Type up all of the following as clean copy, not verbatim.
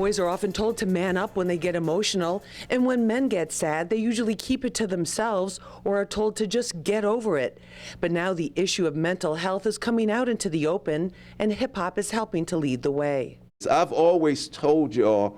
Boys are often told to man up when they get emotional, and when men get sad, they usually keep it to themselves or are told to just get over it. But now the issue of mental health is coming out into the open, and hip-hop is helping to lead the way. I've always told y'all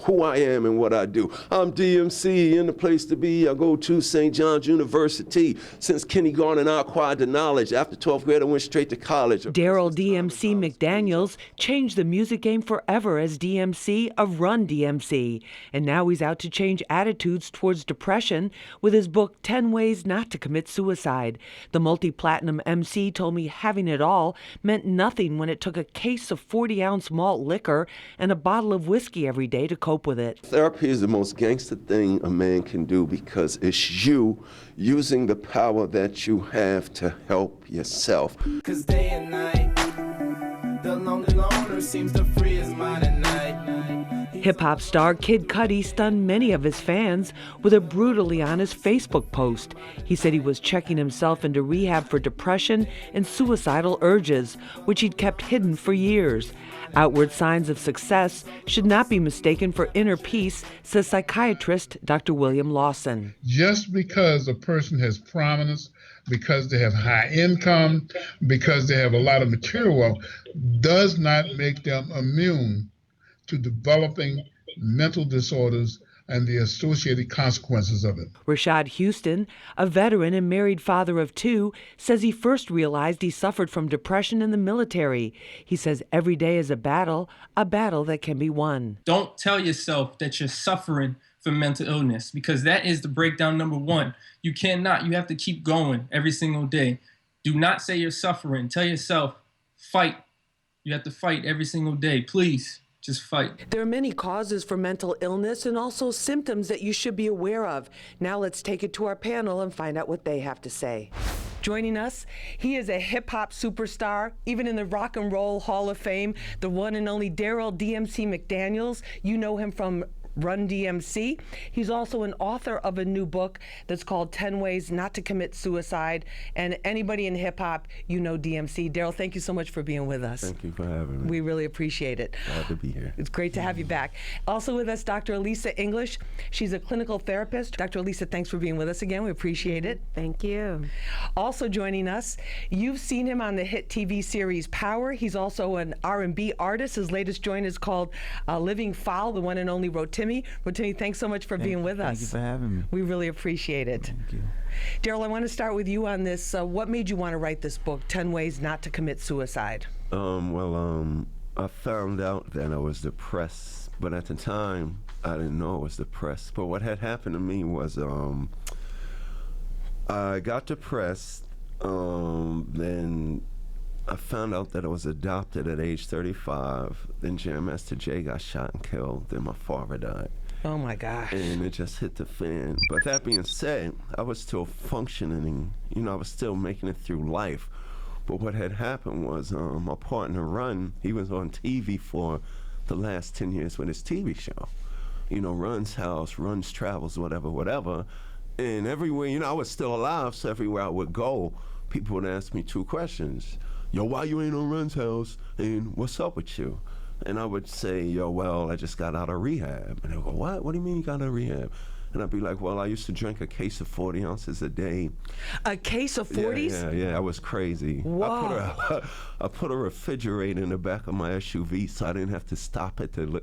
who I am and what I do. I'm DMC, in the place to be. I go to St. John's University. Since kindergarten, I acquired the knowledge. After 12th grade, I went straight to college. Darryl DMC McDaniels changed the music game forever as DMC of Run DMC. And now he's out to change attitudes towards depression with his book, 10 Ways Not to Commit Suicide. The multi-platinum MC told me having it all meant nothing when it took a case of 40-ounce malt liquor and a bottle of whiskey every day to cope with it. Therapy is the most gangster thing a man can do because it's you using the power that you have to help yourself. 'Cause day and night, the loner seems to free his mind at night. Hip-hop star Kid Cudi stunned many of his fans with a brutally honest Facebook post. He said he was checking himself into rehab for depression and suicidal urges, which he'd kept hidden for years. Outward signs of success should not be mistaken for inner peace, says psychiatrist Dr. William Lawson. Just because a person has prominence, because they have high income, because they have a lot of material wealth, does not make them immune to developing mental disorders and the associated consequences of it. Rashad Houston, a veteran and married father of two, says he first realized he suffered from depression in the military. He says every day is a battle that can be won. Don't tell yourself that you're suffering from mental illness, because that is the breakdown number one. You cannot. You have to keep going every single day. Do not say you're suffering. Tell yourself, fight. You have to fight every single day. Please. Just fight. There are many causes for mental illness and also symptoms that you should be aware of. Now let's take it to our panel and find out what they have to say. Joining us, he is a hip-hop superstar, even in the Rock and Roll Hall of Fame, the one and only Darryl DMC McDaniels. You know him from Run DMC. He's also an author of a new book that's called 10 Ways Not to Commit Suicide. And anybody in hip-hop, you know DMC. Darryl, thank you so much for being with us. Thank you for having me. We really appreciate it. Glad to be here. It's great to have you back. Also with us, Dr. Elisa English. She's a clinical therapist. Dr. Elisa, thanks for being with us again. We appreciate it. Thank you. Also joining us, you've seen him on the hit TV series Power. He's also an R&B artist. His latest joint is called Living Foul, the one and only Rotimi. Rotimi, thanks so much for being with us. Thank you for having me. We really appreciate it. Thank you. Darryl, I want to start with you on this. What made you want to write this book, 10 Ways Not to Commit Suicide? I found out that I was depressed, but at the time, I didn't know I was depressed. But what had happened to me was I got depressed, then I found out that I was adopted at age 35. Then Jam Master Jay got shot and killed. Then my father died. Oh my gosh. And it just hit the fan. But that being said, I was still functioning. I was still making it through life. But what had happened was my partner, Run, he was on TV for the last 10 years with his TV show. Run's House, Run's Travels, whatever. And everywhere, I was still alive, so everywhere I would go, people would ask me two questions. Yo, why you ain't on Run's House? And what's up with you? And I would say, yo, well, I just got out of rehab. And they would go, what? What do you mean you got out of rehab? And I'd be like, well, I used to drink a case of 40 ounces a day. A case of 40s? Yeah, I was crazy. Wow. I put a refrigerator in the back of my SUV so I didn't have to stop at the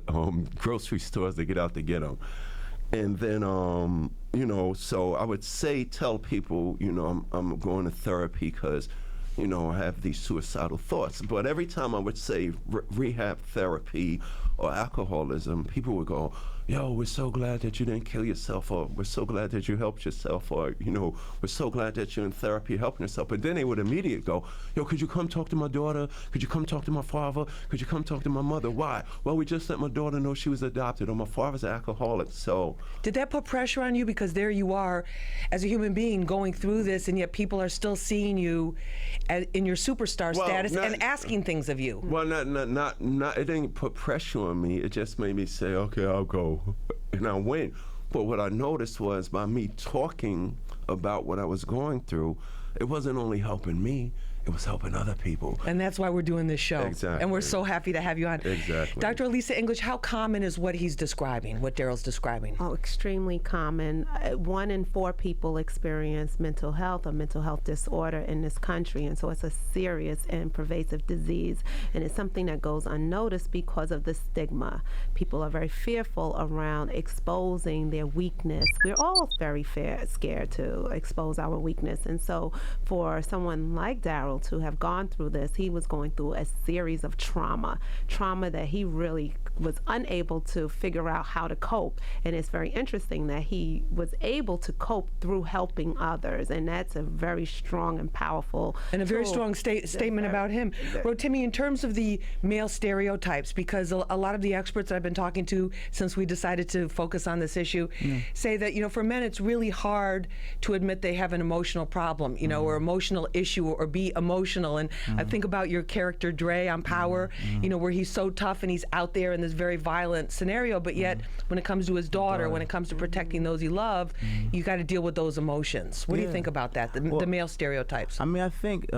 grocery stores to get out to get them. And then, so I would tell people, I'm going to therapy because, I have these suicidal thoughts. But every time I would say rehab therapy or alcoholism, people would go, yo, we're so glad that you didn't kill yourself, or we're so glad that you helped yourself, or, we're so glad that you're in therapy helping yourself. But then they would immediately go, yo, could you come talk to my daughter? Could you come talk to my father? Could you come talk to my mother? Why? Well, we just let my daughter know she was adopted, or my father's an alcoholic, so. Did that put pressure on you? Because there you are as a human being going through this, and yet people are still seeing you in your superstar status and asking things of you. Well, it didn't put pressure on me. It just made me say, okay, I'll go. And I went. But what I noticed was by me talking about what I was going through, it wasn't only helping me, It was helping other people. And that's why we're doing this show. Exactly. And we're so happy to have you on. Exactly. Dr. Elisa English, how common is what he's describing, what Darryl's describing? Oh, extremely common. 1 in 4 people experience mental health or mental health disorder in this country, and so it's a serious and pervasive disease, and it's something that goes unnoticed because of the stigma. People are very fearful around exposing their weakness. We're all very scared to expose our weakness, and so for someone like Darryl to have gone through this, he was going through a series of trauma that he really was unable to figure out how to cope. And it's very interesting that he was able to cope through helping others, and that's a very strong and powerful and a very tool. strong statement about him. Rotimi, in terms of the male stereotypes, because a lot of the experts I've been talking to since we decided to focus on this issue say that, for men it's really hard to admit they have an emotional problem, or emotional issue, or be emotional. And I think about your character Dre on Power, where he's so tough and he's out there in this very violent scenario, but yet when it comes to his daughter, when it comes to protecting those he loved, you got to deal with those emotions. What do you think about that, the male stereotypes? I mean, I think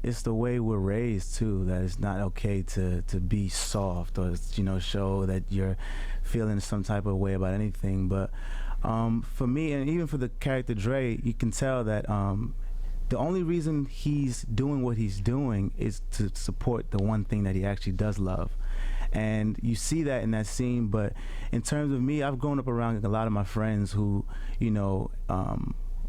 it's the way we're raised too, that it's not okay to be soft or show that you're feeling some type of way about anything. But for me, and even for the character Dre, you can tell that the only reason he's doing what he's doing is to support the one thing that he actually does love. And you see that in that scene. But in terms of me, I've grown up around a lot of my friends who,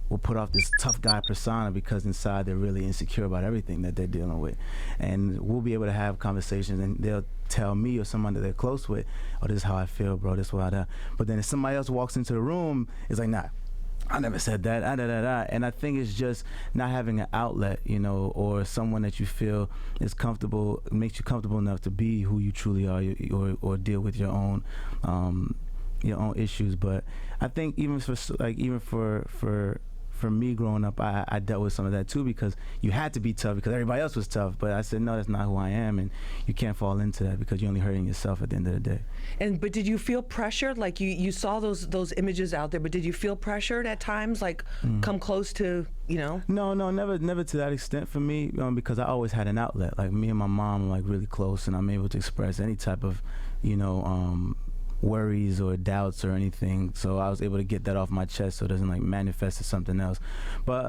will put off this tough guy persona because inside they're really insecure about everything that they're dealing with. And we'll be able to have conversations, and they'll tell me or someone that they're close with, oh, this is how I feel, bro, this is what I do. But then if somebody else walks into the room, it's like, nah, I never said that, And I think it's just not having an outlet, or someone that you feel is comfortable, makes you comfortable enough to be who you truly are, or deal with your own issues. But I think even for me growing up, I dealt with some of that too, because you had to be tough because everybody else was tough. But I said, no, that's not who I am, and you can't fall into that because you're only hurting yourself at the end of the day. But did you feel pressured? Like you saw those images out there, but did you feel pressured at times? Like come close to, No, never to that extent for me, because I always had an outlet. Like me and my mom are like really close, and I'm able to express any type of, worries or doubts or anything, so I was able to get that off my chest so it doesn't like manifest as something else. But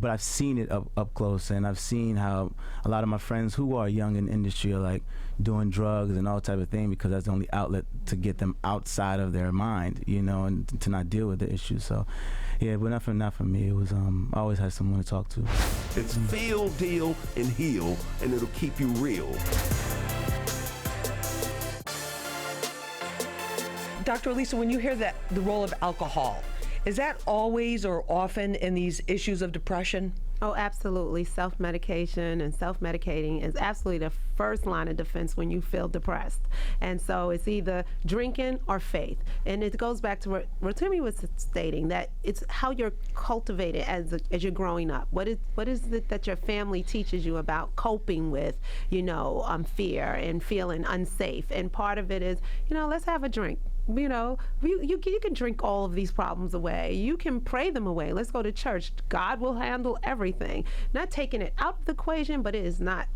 but I've seen it up close, and I've seen how a lot of my friends who are young in the industry are like doing drugs and all type of thing because that's the only outlet to get them outside of their mind, and to not deal with the issue. So yeah, but not for me. It was I always had someone to talk to. It's feel, deal, and heal, and it'll keep you real. Dr. Elisa, when you hear the role of alcohol, is that always or often in these issues of depression? Oh, absolutely. Self-medication and self-medicating is absolutely the first line of defense when you feel depressed. And so it's either drinking or faith. And it goes back to what Rotimi was stating, that it's how you're cultivated as you're growing up. What is it that your family teaches you about coping with, fear and feeling unsafe? And part of it is, let's have a drink. You can drink all of these problems away. You can pray them away. Let's go to church. God will handle everything. Not taking it out of the equation, but it is not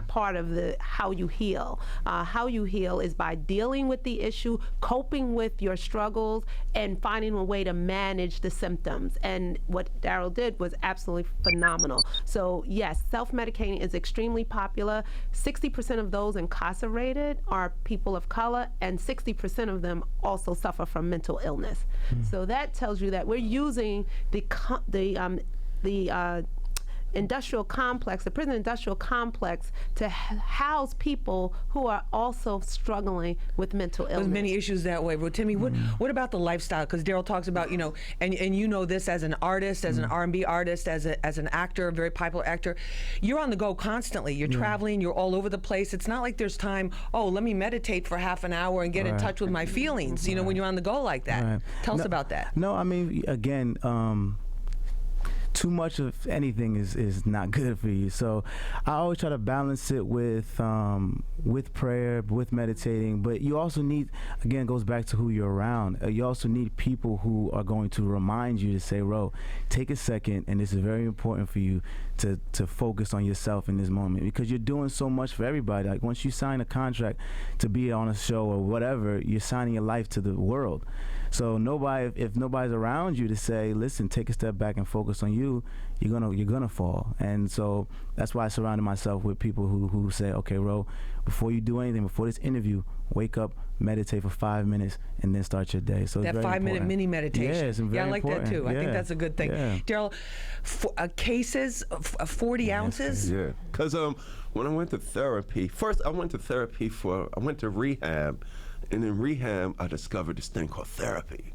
part of how you heal. How you heal is by dealing with the issue, coping with your struggles, and finding a way to manage the symptoms. And what Darryl did was absolutely phenomenal. So yes, self-medicating is extremely popular. 60% of those incarcerated are people of color, and 60% of them also suffer from mental illness. So that tells you that we're using the industrial complex, the prison industrial complex, to house people who are also struggling with mental illness. There's many issues that way. Rotimi, what about the lifestyle? Because Darryl talks about, and this as an artist, as an R&B artist, as an actor, a very popular actor, you're on the go constantly. You're traveling, you're all over the place. It's not like there's time, let me meditate for half an hour and get in touch with my feelings, when you're on the go like that. Tell us about that. No, I mean, again, too much of anything is not good for you. So I always try to balance it with with prayer, with meditating, but you also need, again, it goes back to who you're around. You also need people who are going to remind you to say, Ro, take a second, and this is very important for you to focus on yourself in this moment, because you're doing so much for everybody. Like, once you sign a contract to be on a show or whatever, you're signing your life to the world. So if nobody's around you to say, listen, take a step back and focus on you, you're gonna fall. And so that's why I surrounded myself with people who say, okay, Ro, before you do anything, before this interview, wake up, meditate for 5 minutes, and then start your day. So that it's very 5-minute important. mini meditation. Yeah, it's very I like important. that too. I think that's a good thing. Yeah. Darryl, cases, 40 ounces? Yeah, because when I went to therapy, first I went to rehab, and in rehab I discovered this thing called therapy.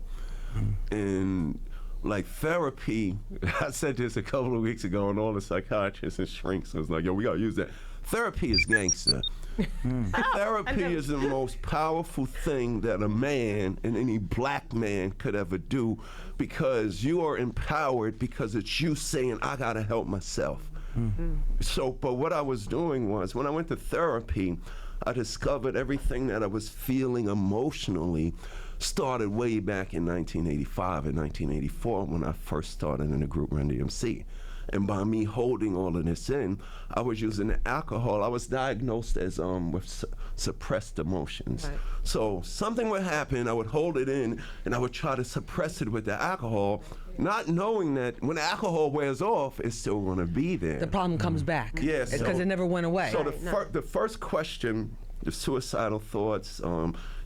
And like therapy, I said this a couple of weeks ago, and all the psychiatrists and shrinks was like, yo, we gotta use that. Therapy is gangster. Therapy is the most powerful thing that a man, and any black man, could ever do, because you are empowered because it's you saying, I gotta help myself. So, but what I was doing was, when I went to therapy, I discovered everything that I was feeling emotionally started way back in 1985 and 1984 when I first started in the group Run DMC. And by me holding all of this in, I was using the alcohol. I was diagnosed as with suppressed emotions. Right. So something would happen, I would hold it in, and I would try to suppress it with the alcohol, not knowing that when the alcohol wears off, it's still going to be there. The problem comes back. Yes. Because it never went away. So the first question, the suicidal thoughts,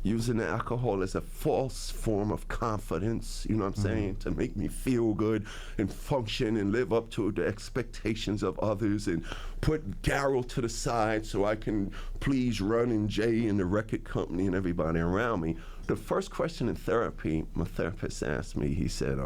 using the alcohol as a false form of confidence, you know what I'm saying, to make me feel good and function and live up to the expectations of others, and put Darryl to the side so I can please Run and Jay and the record company and everybody around me. The first question in therapy, my therapist asked me, he said,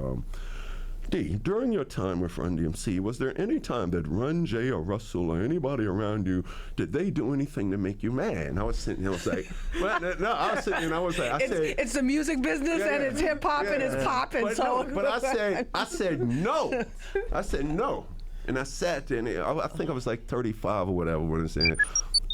D, during your time with Run DMC, was there any time that Run, Jay, or Russell, or anybody around you, did they do anything to make you mad? And I was sitting there, I was like, well, no, I was sitting there, and I was like, It's the music business, and it's hip hop, and it's popping. But, so. no, but I said no. I said no. And I sat there, and I think I was like 35 or whatever, what I'm saying.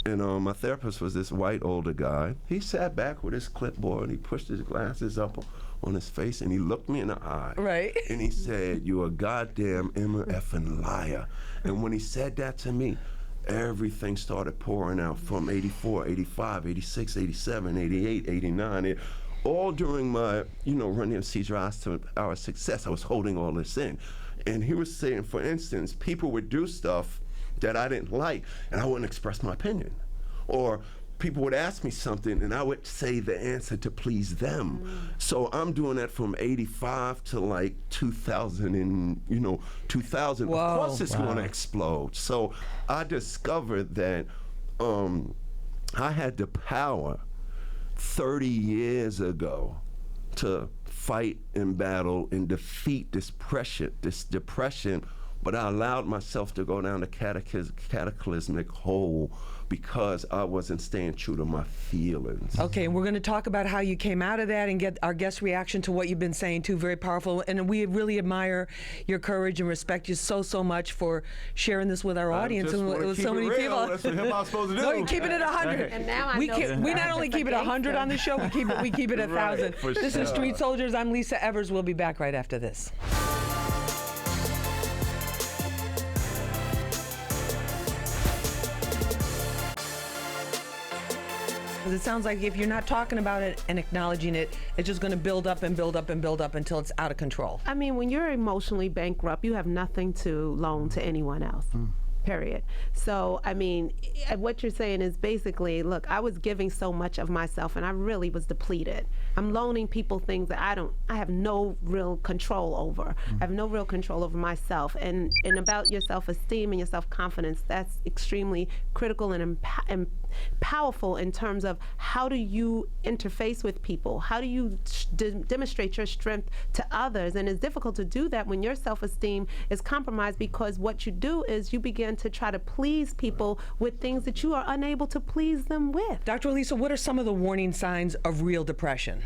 And my therapist was this white older guy. He sat back with his clipboard, and he pushed his glasses up on his face, and he looked me in the eye. Right. And he said, "You're a goddamn effing liar." And when he said that to me, everything started pouring out from 84, 85, 86, 87, 88, 89. All during my, Run DMC's rise to our success, I was holding all this in. And he was saying, for instance, people would do stuff that I didn't like, and I wouldn't express my opinion. Or people would ask me something, and I would say the answer to please them. So I'm doing that from 85 to like 2000 and, 2000. Whoa. Of course it's going to explode. So I discovered that I had the power 30 years ago to fight and battle and defeat this depression, but I allowed myself to go down the cataclysmic hole because I wasn't staying true to my feelings. Okay, and we're going to talk about how you came out of that and get our guest reaction to what you've been saying too. Very powerful, and we really admire your courage and respect you so much for sharing this with our audience and with so many people. That's what hip hop's supposed to do. No, you're keeping it 100. And now I we know not only keep it 100 on the show, we keep it 1,000. Right, for This sure. is Street Soldiers. I'm Lisa Evers. We'll be back right after this. Because it sounds like if you're not talking about it and acknowledging it, it's just going to build up and build up and build up until it's out of control. I mean, when you're emotionally bankrupt, you have nothing to loan to anyone else. Period. So, I mean, what you're saying is basically, look, I was giving so much of myself and I really was depleted. I'm loaning people things that I have no real control over. I have no real control over myself. And about your self-esteem and your self-confidence, that's extremely critical and powerful in terms of how do you interface with people? How do you demonstrate your strength to others? And it's difficult to do that when your self-esteem is compromised, because what you do is you begin to try to please people with things that you are unable to please them with. Dr. Elisa, what are some of the warning signs of real depression?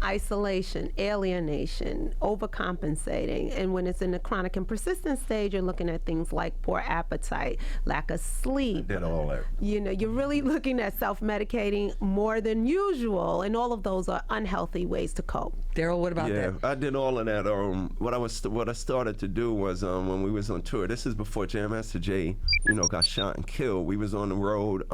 isolation, alienation, overcompensating. And when it's in the chronic and persistent stage, you're looking at things like poor appetite, lack of sleep. Did all that. You know, you're really looking at self-medicating more than usual, and all of those are unhealthy ways to cope. Darryl, what about that? Yeah, I did all of that. What I started to do was when we was on tour. This is before Jam Master Jay, got shot and killed. We was on the road.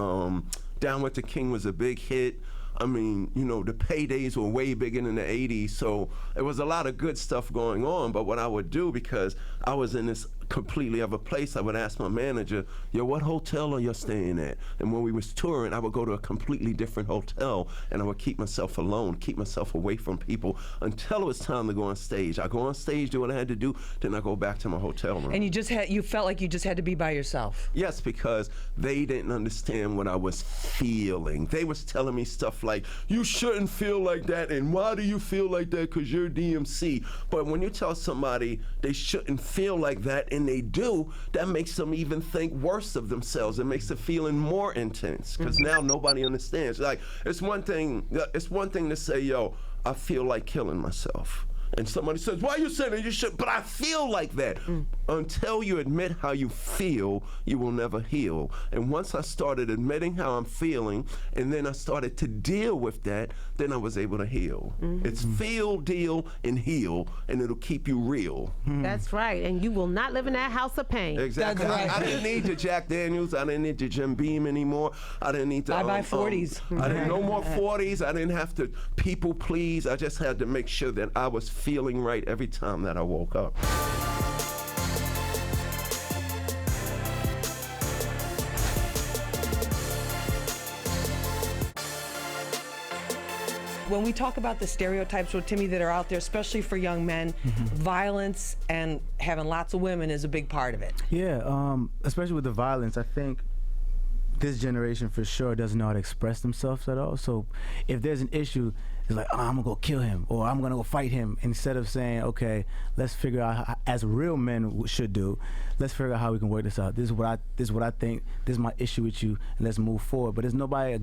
Down with the King was a big hit. I mean, the paydays were way bigger in the 80s, so it was a lot of good stuff going on. But what I would do, because I was in this completely other place, I would ask my manager, yo, what hotel are you staying at? And when we was touring, I would go to a completely different hotel, and I would keep myself alone, keep myself away from people until it was time to go on stage. I go on stage, do what I had to do, then I go back to my hotel room. And you felt like you just had to be by yourself. Yes, because they didn't understand what I was feeling. They was telling me stuff like, you shouldn't feel like that, and why do you feel like that? Because you're DMC. But when you tell somebody they shouldn't feel like that, and they do, that makes them even think worse of themselves. It makes the feeling more intense, because now nobody understands. Like, it's one thing to say, yo, I feel like killing myself. And somebody says, why are you saying that? You should, but I feel like that. Until you admit how you feel, you will never heal. And once I started admitting how I'm feeling, and then I started to deal with that, then I was able to heal. It's feel, deal, and heal, and it'll keep you real. That's right, and you will not live in that house of pain. Exactly. That's right. I didn't need the Jack Daniels. I didn't need the Jim Beam anymore. I didn't need the Bye-bye 40s. I didn't no more 40s. I didn't have to people please. I just had to make sure that I was feeling right every time that I woke up. When we talk about the stereotypes, Rotimi, that are out there, especially for young men, violence and having lots of women is a big part of it. Yeah, especially with the violence, I think this generation for sure doesn't know how to express themselves at all. So if there's an issue, it's like, oh, I'm gonna go kill him, or I'm gonna go fight him, instead of saying, okay, let's figure out how, as real men should do, let's figure out how we can work this out. This is what I think, this is my issue with you, and let's move forward. But there's nobody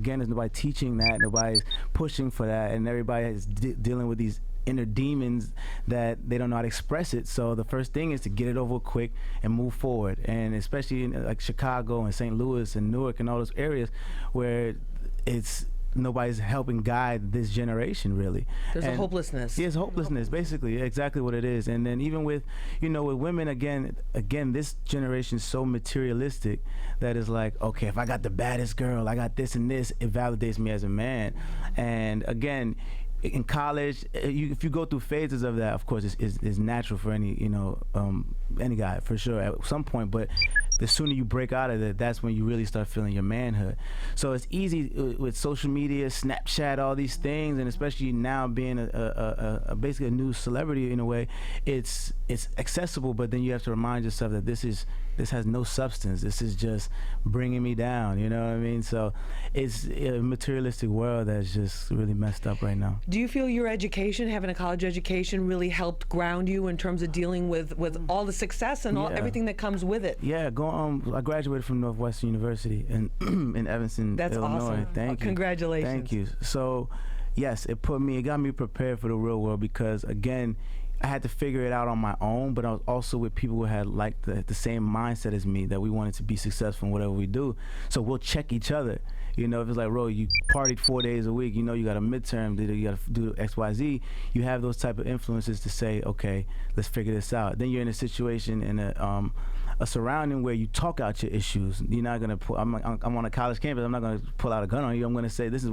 teaching that, nobody's pushing for that, and everybody is dealing with these inner demons that they don't know how to express it. So the first thing is to get it over quick and move forward. And especially in like Chicago and St. Louis and Newark and all those areas where nobody's helping guide this generation, really. There's a hopelessness. Yes, hopelessness, basically, exactly what it is. And then even with, with women, again, this generation is so materialistic that it's like, okay, if I got the baddest girl, I got this and this, it validates me as a man. And again, in college, if you go through phases of that, of course, it's natural for any guy, for sure, at some point. But the sooner you break out of it, that's when you really start feeling your manhood. So it's easy with social media, Snapchat, all these things, and especially now being basically a new celebrity in a way, it's accessible. But then you have to remind yourself that this has no substance. This is just bringing me down. You know what I mean? So it's a materialistic world that's just really messed up right now. Do you feel your education, having a college education, really helped ground you in terms of dealing with all the success and everything that comes with it? Yeah, I graduated from Northwestern University in Evanston, That's Illinois. awesome. Thank you. Congratulations. Thank you. So, yes, it got me prepared for the real world, because again, I had to figure it out on my own, but I was also with people who had like the same mindset as me, that we wanted to be successful in whatever we do. So we'll check each other. If it's like, Ro, you partied 4 days a week, you got a midterm, you got to do X, Y, Z. You have those type of influences to say, okay, let's figure this out. Then you're in a situation in a surrounding where you talk out your issues. You're not gonna pull. I'm on a college campus. I'm not gonna pull out a gun on you. I'm gonna say, this is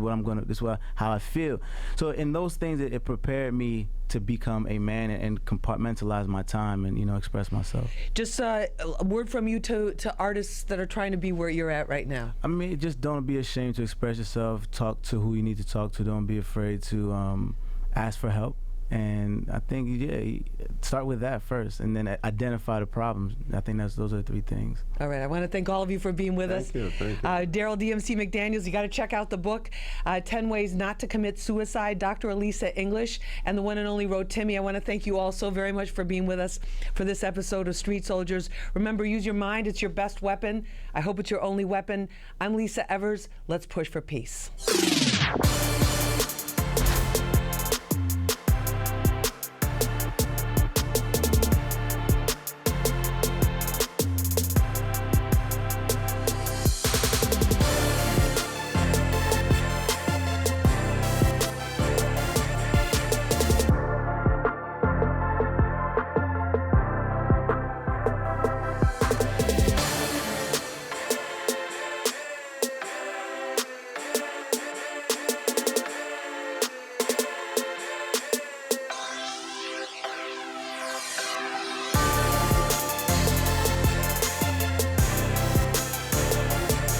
how I feel. So in those things, it prepared me to become a man and compartmentalize my time and express myself. Just a word from you to artists that are trying to be where you're at right now. I mean, just don't be ashamed to express yourself. Talk to who you need to talk to. Don't be afraid to ask for help. And I think, start with that first, and then identify the problems. I think those are the three things. All right, I want to thank all of you for being with us. Thank you. Darryl DMC McDaniels, you got to check out the book, 10 Ways Not to Commit Suicide, Dr. Elisa English, and the one and only Rotimi. I want to thank you all so very much for being with us for this episode of Street Soldiers. Remember, use your mind. It's your best weapon. I hope it's your only weapon. I'm Lisa Evers. Let's push for peace.